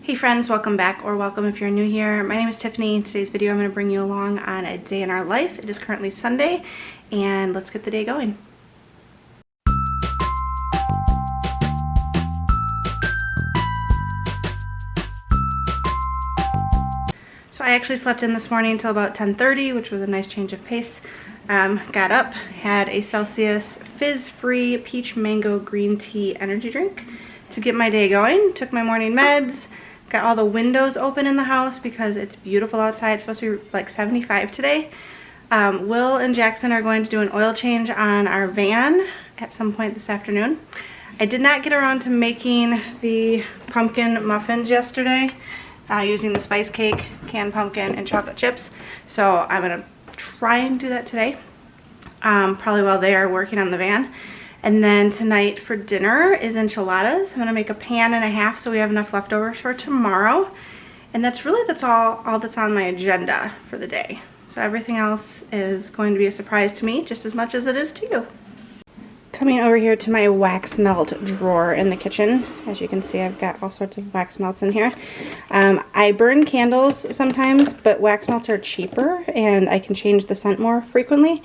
Hey friends, welcome back, or welcome if you're new here. My name is Tiffany. In today's video I'm going to bring you along on a day in our life. It is currently Sunday, and let's get the day going. So I actually slept in this morning until about 10:30, which was a nice change of pace. Got up, had a Celsius fizz-free peach mango green tea energy drink to get my day going. Took my morning meds. Got all the windows open in the house because it's beautiful outside. It's supposed to be like 75 today. Will and Jackson are going to do an oil change on our van at some point this afternoon. I did not get around to making the pumpkin muffins yesterday using the spice cake, canned pumpkin, and chocolate chips. So I'm gonna try and do that today, probably while they are working on the van. And then tonight for dinner is enchiladas. I'm gonna make a pan and a half so we have enough leftovers for tomorrow. And that's all that's on my agenda for the day. So everything else is going to be a surprise to me just as much as it is to you. Coming over here to my wax melt drawer in the kitchen. As you can see, I've got all sorts of wax melts in here. I burn candles sometimes, but wax melts are cheaper and I can change the scent more frequently.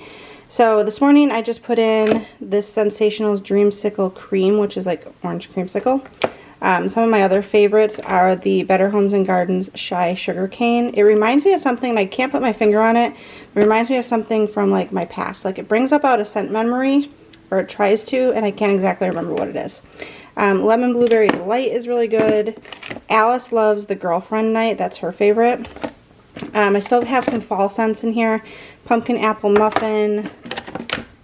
So this morning I just put in this Sensationals Dreamsicle Cream, which is like orange creamsicle. Some of my other favorites are the Better Homes and Gardens Shy Sugarcane. It reminds me of something, I can't put my finger on it. It reminds me of something from like my past. Like it brings up out a scent memory, or it tries to, and I can't exactly remember what it is. Lemon Blueberry Delight is really good. Alice loves the Girlfriend Night, that's her favorite. I still have some fall scents in here. Pumpkin Apple Muffin,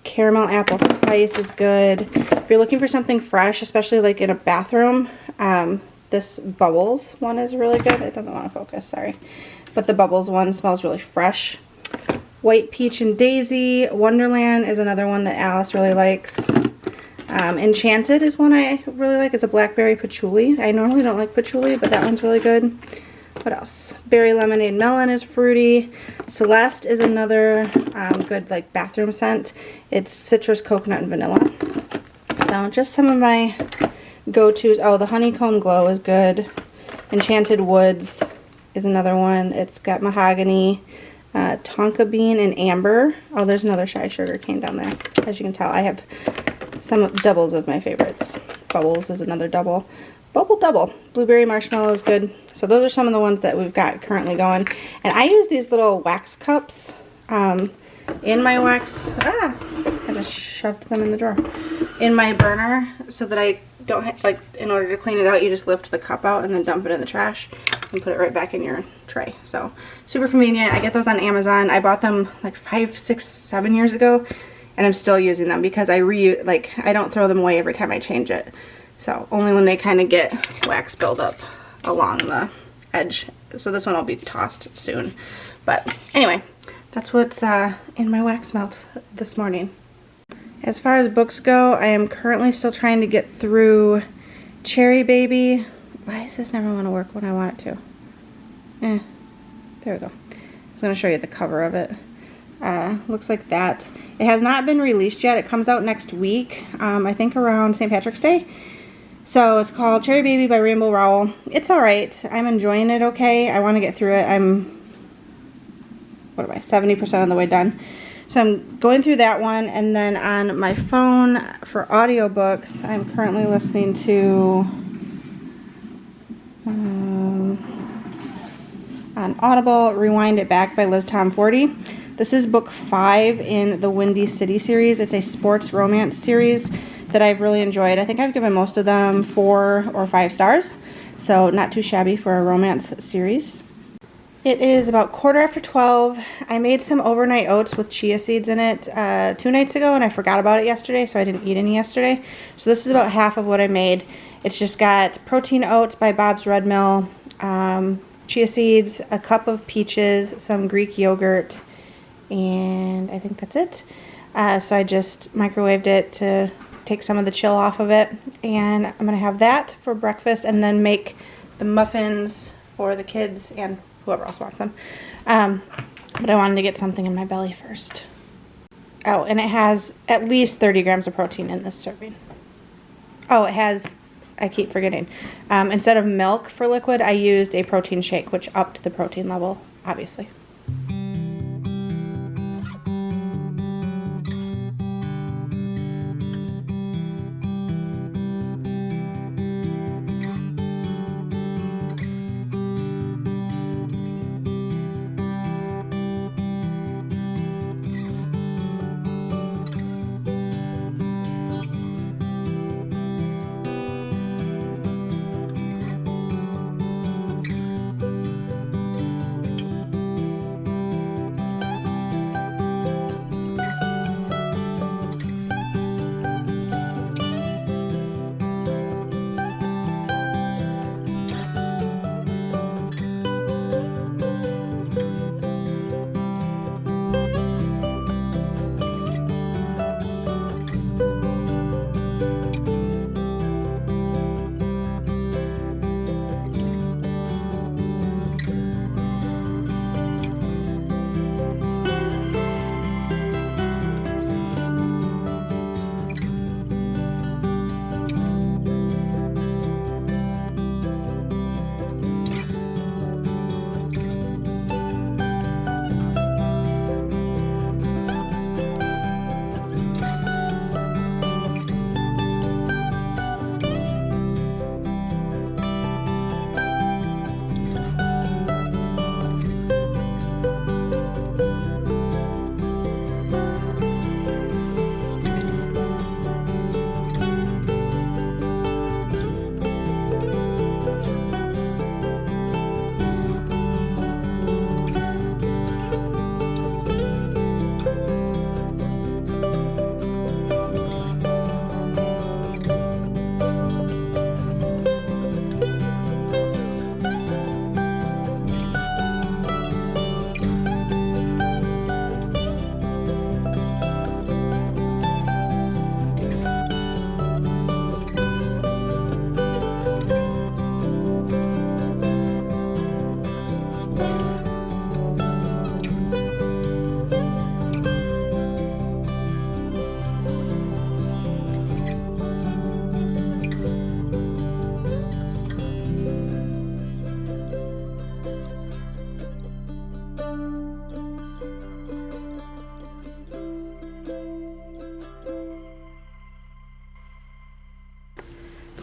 Caramel Apple Spice is good. If you're looking for something fresh, especially like in a bathroom, this Bubbles one is really good. It doesn't want to focus, sorry. But the Bubbles one smells really fresh. White Peach and Daisy. Wonderland is another one that Alice really likes. Enchanted is one I really like. It's a blackberry patchouli. I normally don't like patchouli, but that one's really good. What else? Berry Lemonade Melon is fruity. Celeste is another good like bathroom scent. It's citrus, coconut, and vanilla. So just some of my go-tos. Oh, the Honeycomb Glow is good. Enchanted Woods is another one. It's got mahogany, tonka bean, and amber. Oh, there's another Shy Sugar Cane down there. As you can tell, I have some doubles of my favorites. Bubbles is another double. Bubble Double. Blueberry Marshmallow is good. So those are some of the ones that we've got currently going. And I use these little wax cups in my wax. I just shoved them in the drawer. In my burner so that I don't have, like, in order to clean it out, you just lift the cup out and then dump it in the trash and put it right back in your tray. So super convenient. I get those on Amazon. I bought them like 5, 6, 7 years ago and I'm still using them because I don't throw them away every time I change it. So only when they kind of get wax buildup along the edge. So this one will be tossed soon. But anyway, that's what's in my wax melt this morning. As far as books go, I am currently still trying to get through Cherry Baby. Why does this never want to work when I want it to? There we go. I was going to show you the cover of it. Looks like that. It has not been released yet. It comes out next week, I think around St. Patrick's Day. So it's called Cherry Baby by Rainbow Rowell. It's alright. I'm enjoying it okay. I want to get through it. I'm, 70% of the way done. So I'm going through that one, and then on my phone for audiobooks, I'm currently listening to on Audible, Rewind It Back by Liz Tom 40. This is book 5 in the Windy City series. It's a sports romance series that I've really enjoyed. I think I've given most of them 4 or 5 stars, so not too shabby for a romance series. It is about 12:15. I made some overnight oats with chia seeds in it 2 nights ago, and I forgot about it yesterday, so I didn't eat any yesterday. So this is about half of what I made. It's just got protein oats by Bob's Red Mill, chia seeds, a cup of peaches, some Greek yogurt, and I think that's it. So I just microwaved it to take some of the chill off of it, and I'm gonna have that for breakfast and then make the muffins for the kids and whoever else wants them. But I wanted to get something in my belly first. Oh, and it has at least 30 grams of protein in this serving. Oh, it has I keep forgetting. Instead of milk for liquid, I used a protein shake, which upped the protein level, obviously.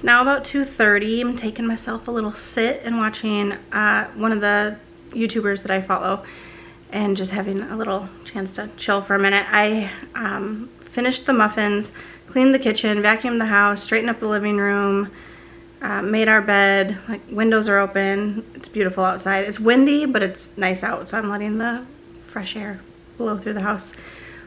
It's now about 2:30. I'm taking myself a little sit and watching one of the YouTubers that I follow and just having a little chance to chill for a minute. I finished the muffins, cleaned the kitchen, vacuumed the house, straightened up the living room, made our bed. Like, windows are open. It's beautiful outside. It's windy, but it's nice out, so I'm letting the fresh air blow through the house.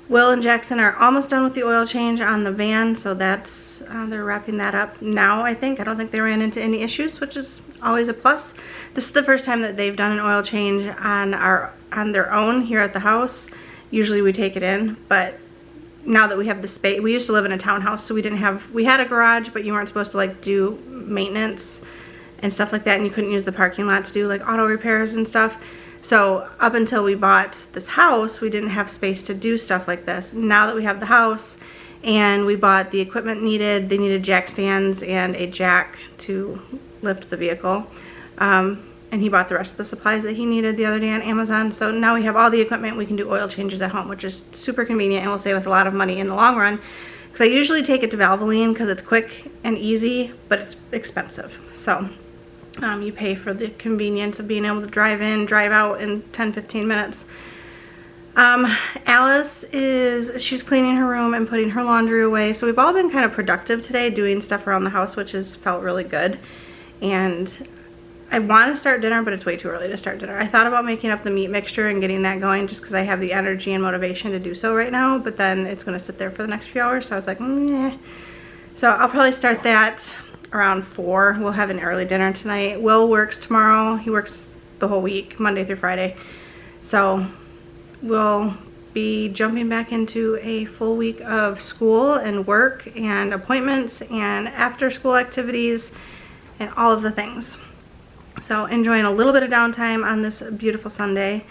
Will and Jackson are almost done with the oil change on the van, so that's they're wrapping that up now, I think. I don't think they ran into any issues, which is always a plus. This is the first time that they've done an oil change on their own here at the house. Usually we take it in, but now that we have the space, we used to live in a townhouse, so we had a garage, but you weren't supposed to like do maintenance and stuff like that, and you couldn't use the parking lot to do like auto repairs and stuff. So up until we bought this house, we didn't have space to do stuff like this. Now that we have the house and we bought the equipment needed, they needed jack stands and a jack to lift the vehicle. And he bought the rest of the supplies that he needed the other day on Amazon. So now we have all the equipment. We can do oil changes at home, which is super convenient and will save us a lot of money in the long run. Because I usually take it to Valvoline because it's quick and easy, but it's expensive. So you pay for the convenience of being able to drive in, drive out in 10-15 minutes. Alice she's cleaning her room and putting her laundry away. So we've all been kind of productive today doing stuff around the house, which has felt really good. And I want to start dinner, but it's way too early to start dinner. I thought about making up the meat mixture and getting that going just because I have the energy and motivation to do so right now, but then it's going to sit there for the next few hours. So I was like, meh. So I'll probably start that around 4. We'll have an early dinner tonight. Will works tomorrow. He works the whole week, Monday through Friday. So we'll be jumping back into a full week of school and work and appointments and after school activities and all of the things. So enjoying a little bit of downtime on this beautiful Sunday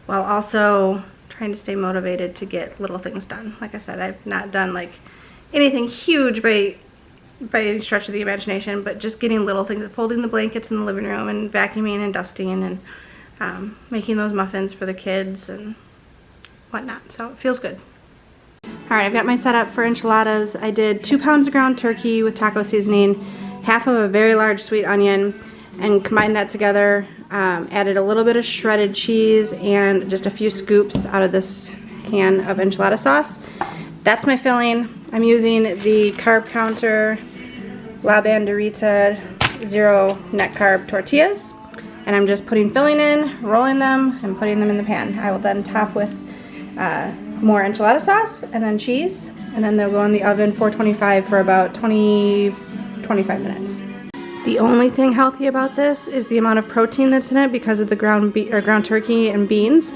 while also trying to stay motivated to get little things done. Like I said, I've not done like anything huge by by any stretch of the imagination, but just getting little things, folding the blankets in the living room and vacuuming and dusting and making those muffins for the kids and whatnot. So it feels good. Alright, I've got my setup for enchiladas. I did 2 pounds of ground turkey with taco seasoning, half of a very large sweet onion, and combined that together. Added a little bit of shredded cheese and just a few scoops out of this can of enchilada sauce. That's my filling. I'm using the Carb Counter La Banderita 0 net carb tortillas, and I'm just putting filling in, rolling them, and putting them in the pan. I will then top with more enchilada sauce and then cheese, and then they'll go in the oven 425 for about 20-25 minutes. The only thing healthy about this is the amount of protein that's in it because of the ground turkey and beans,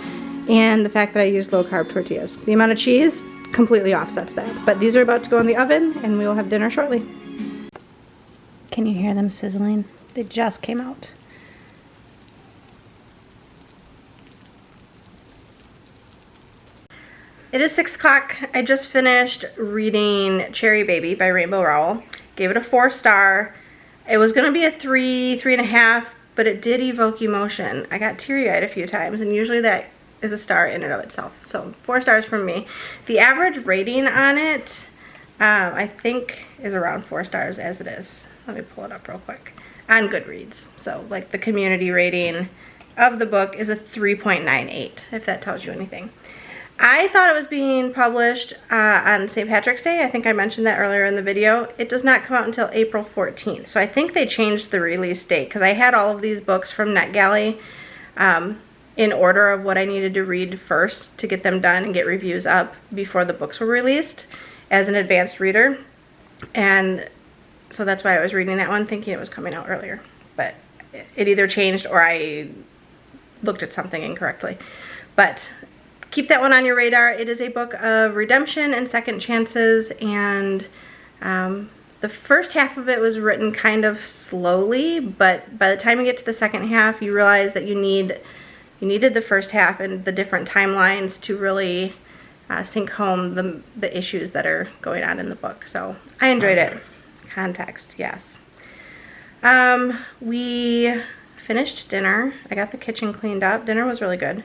and the fact that I used low carb tortillas. The amount of cheese completely offsets that. But these are about to go in the oven and we will have dinner shortly. Can you hear them sizzling? They just came out. It is 6 o'clock. I just finished reading Cherry Baby by Rainbow Rowell. Gave it a 4-star. It was gonna be a 3, 3.5, but it did evoke emotion. I got teary-eyed a few times, and usually that is a star in and of itself. So 4 stars from me. The average rating on it, I think, is around 4 stars as it is. Let me pull it up real quick. On Goodreads. So like the community rating of the book is a 3.98, if that tells you anything. I thought it was being published on St. Patrick's Day. I think I mentioned that earlier in the video. It does not come out until April 14th. So I think they changed the release date because I had all of these books from NetGalley in order of what I needed to read first to get them done and get reviews up before the books were released as an advanced reader. And so that's why I was reading that one thinking it was coming out earlier. But it either changed or I looked at something incorrectly. But keep that one on your radar. It is a book of redemption and second chances, and the first half of it was written kind of slowly, but by the time you get to the second half, you realize that you needed the first half and the different timelines to really sink home the issues that are going on in the book. So I enjoyed it. Context, yes. We finished dinner. I got the kitchen cleaned up. Dinner was really good.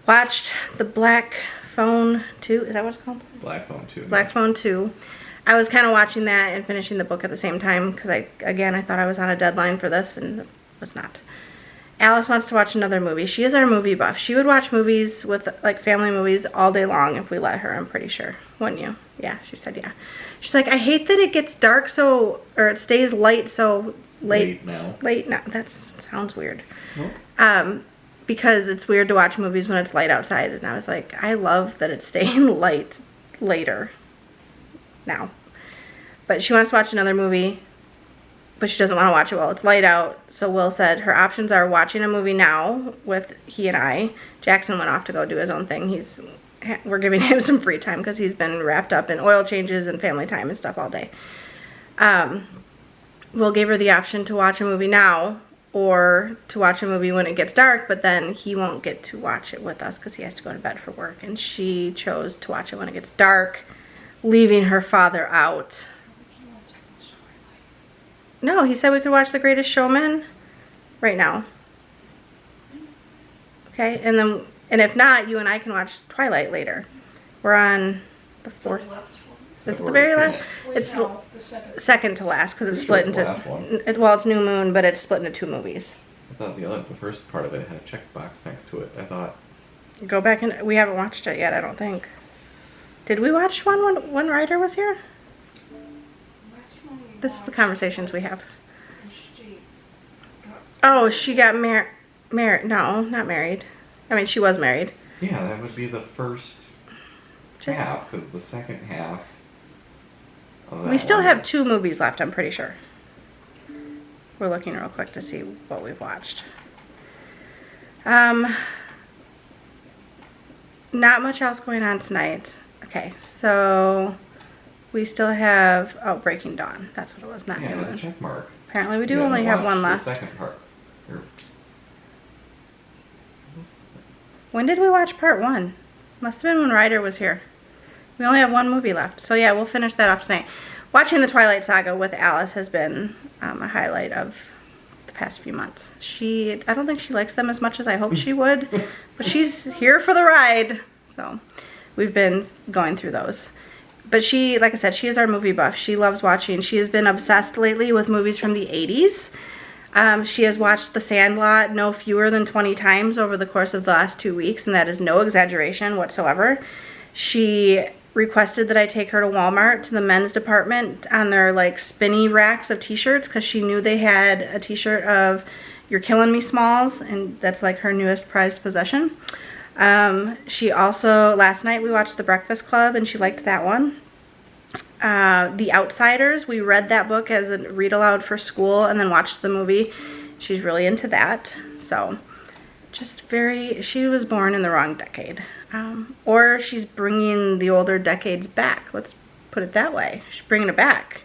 Watched the Black Phone 2. Is that what it's called? Black Phone 2. Black Phone 2. I was kind of watching that and finishing the book at the same time because I thought I was on a deadline for this and it was not. Alice wants to watch another movie. She is our movie buff. She would watch movies with like family movies all day long if we let her, I'm pretty sure. Wouldn't you? Yeah, she said yeah. She's like, I hate that it gets dark or it stays light so late. Late now. That sounds weird. Nope. Because it's weird to watch movies when it's light outside, and I was like, I love that it's staying light later now. But she wants to watch another movie, but she doesn't want to watch it while it's light out. So Will said her options are watching a movie now with he and I. Jackson went off to go do his own thing. We're giving him some free time because he's been wrapped up in oil changes and family time and stuff all day. Will gave her the option to watch a movie now or to watch a movie when it gets dark, but then he won't get to watch it with us because he has to go to bed for work. And she chose to watch it when it gets dark, leaving her father out. No, he said we could watch The Greatest Showman right now. Okay, and if not, you and I can watch Twilight later. We're on the 4th. Is it the very last? It's second to last because it's split into. Well, it's New Moon, but it's split into 2 movies. I thought the first part of it had a checkbox next to it. I thought. Go back and we haven't watched it yet. I don't think. Did we watch one when Ryder was here? This is the conversations we have. Oh, she got married. No, not married. I mean, she was married. Yeah, that would be the first half, because the second half. We still have 2 movies left, I'm pretty sure. We're looking real quick to see what we've watched. Not much else going on tonight. Okay, so we still have Breaking Dawn. That's what it was, not New Moon. A check mark. Apparently we do only have one left. The second part. When did we watch part 1? Must have been when Ryder was here. We only have 1 movie left. So yeah, we'll finish that off tonight. watching the Twilight Saga with Alice has been a highlight of the past few months. I don't think she likes them as much as I hoped she would, but she's here for the ride. So we've been going through those. But she, like I said, she is our movie buff. She loves watching. She has been obsessed lately with movies from the 80s. She has watched The Sandlot no fewer than 20 times over the course of the last 2 weeks, and that is no exaggeration whatsoever. She requested that I take her to Walmart, to the men's department, on their like spinny racks of t-shirts, because she knew they had a t-shirt of You're Killing Me Smalls, and that's like her newest prized possession. She also, last night we watched The Breakfast Club, and she liked that one. The Outsiders, we read that book as a read aloud for school and then watched the movie. She's really into that. So just she was born in the wrong decade. Or she's bringing the older decades back. Let's put it that way. She's bringing it back.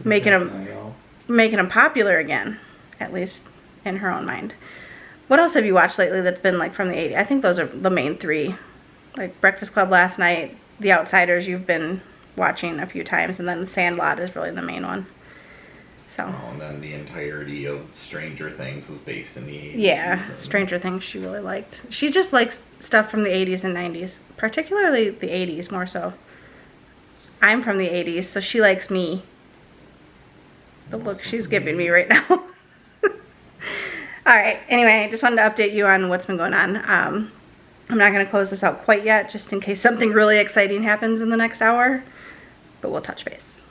Making them popular again, at least in her own mind. What else have you watched lately that's been like from the 80s? I think those are the main three. Like Breakfast Club last night, The Outsiders you've been watching a few times, and then The Sandlot is really the main one. So. Oh, and then the entirety of Stranger Things was based in the 80s. Yeah, Stranger Things she really liked. She just likes stuff from the 80s and 90s, particularly the 80s more so. I'm from the 80s, so she likes me. The look she's giving me right now. Alright, anyway, I just wanted to update you on what's been going on. I'm not going to close this out quite yet, just in case something really exciting happens in the next hour, but we'll touch base.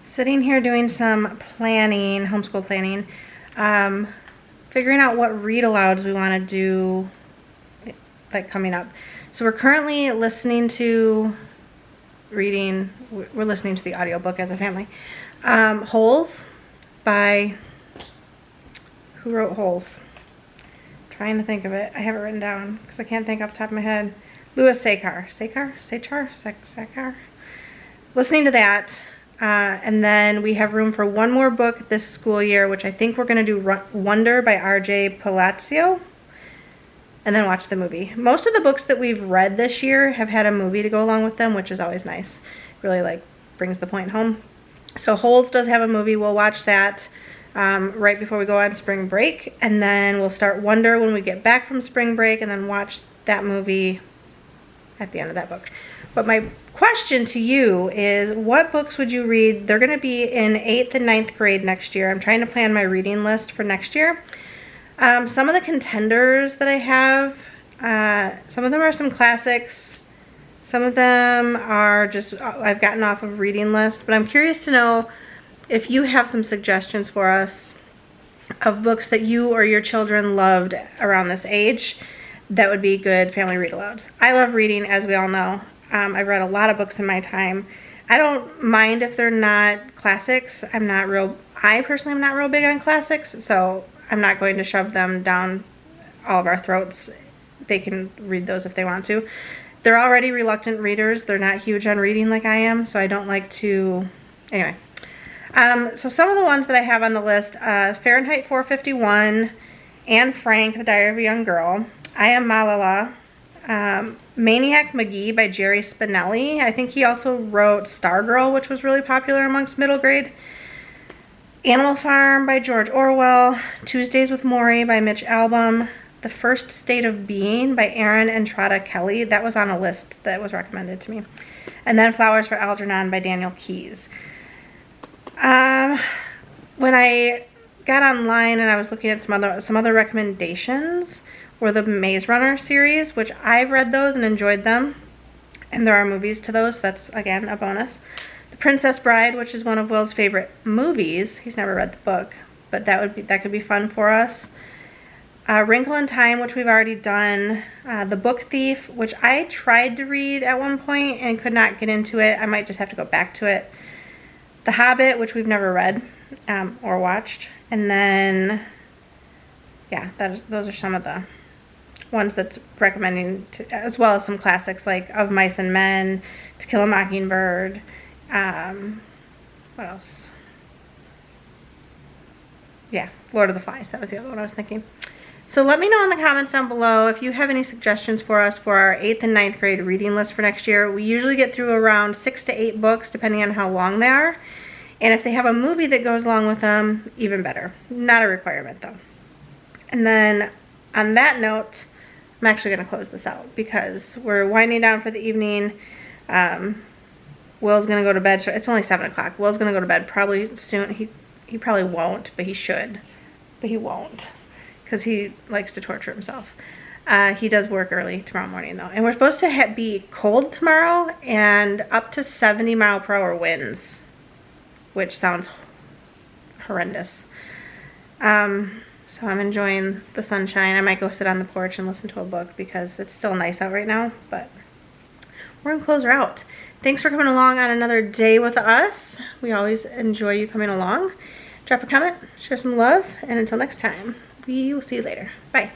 Sitting here doing some planning, homeschool planning, figuring out what read alouds we want to do like coming up. So we're currently listening to we're listening to the audiobook as a family. Holes by, who wrote Holes? Trying to think of it. I have it written down because I can't think off the top of my head. Louis Sachar. Listening to that. And then we have room for one more book this school year, which I think we're going to do Wonder by R.J. Palacio, and then watch the movie. Most of the books that we've read this year have had a movie to go along with them, which is always nice. Really like brings the point home. So Holes does have a movie. We'll watch that right before we go on spring break, and then we'll start Wonder when we get back from spring break, and then watch that movie at the end of that book. But my question to you is, what books would you read? They're going to be in 8th and 9th grade next year. I'm trying to plan my reading list for next year. Some of the contenders that I have, some of them are some classics. Some of them are just, I've gotten off of reading list. But I'm curious to know if you have some suggestions for us of books that you or your children loved around this age that would be good family read-alouds. I love reading, as we all know. I've read a lot of books in my time. I don't mind if they're not classics. I personally am not real big on classics, so I'm not going to shove them down all of our throats. They can read those if they want to. They're already reluctant readers. They're not huge on reading like I am, so I don't like to... Anyway. So some of the ones that I have on the list, Fahrenheit 451, Anne Frank, The Diary of a Young Girl, I Am Malala, Maniac Magee by Jerry Spinelli. I think he also wrote Stargirl, which was really popular amongst middle grade. Animal Farm by George Orwell, Tuesdays with Morrie by Mitch Albom, The First State of Being by Erin Entrada Kelly. That was on a list that was recommended to me. And then Flowers for Algernon by Daniel Keyes. When I got online and I was looking at some other recommendations, were the Maze Runner series, which I've read those and enjoyed them. And there are movies to those. That's, again, a bonus. The Princess Bride, which is one of Will's favorite movies. He's never read the book, but that could be fun for us. Wrinkle in Time, which we've already done. The Book Thief, which I tried to read at one point and could not get into it. I might just have to go back to it. The Hobbit, which we've never read or watched. And then, yeah, those are some of the ones that's recommending, as well as some classics like Of Mice and Men, To Kill a Mockingbird. What else? Yeah, Lord of the Flies. That was the other one I was thinking. So let me know in the comments down below if you have any suggestions for us for our 8th and 9th grade reading list for next year. We usually get through around 6 to 8 books depending on how long they are. And if they have a movie that goes along with them, even better. Not a requirement though. And then on that note, I'm actually going to close this out because we're winding down for the evening. Will's going to go to bed. It's only 7 o'clock. Will's going to go to bed probably soon. He probably won't, but he should. But he won't because he likes to torture himself. He does work early tomorrow morning though. And we're supposed to be cold tomorrow and up to 70-mile-per-hour winds, which sounds horrendous. So I'm enjoying the sunshine. I might go sit on the porch and listen to a book because it's still nice out right now, but we're gonna close her out. Thanks for coming along on another day with us. We always enjoy you coming along. Drop a comment, share some love, and until next time, we will see you later. Bye.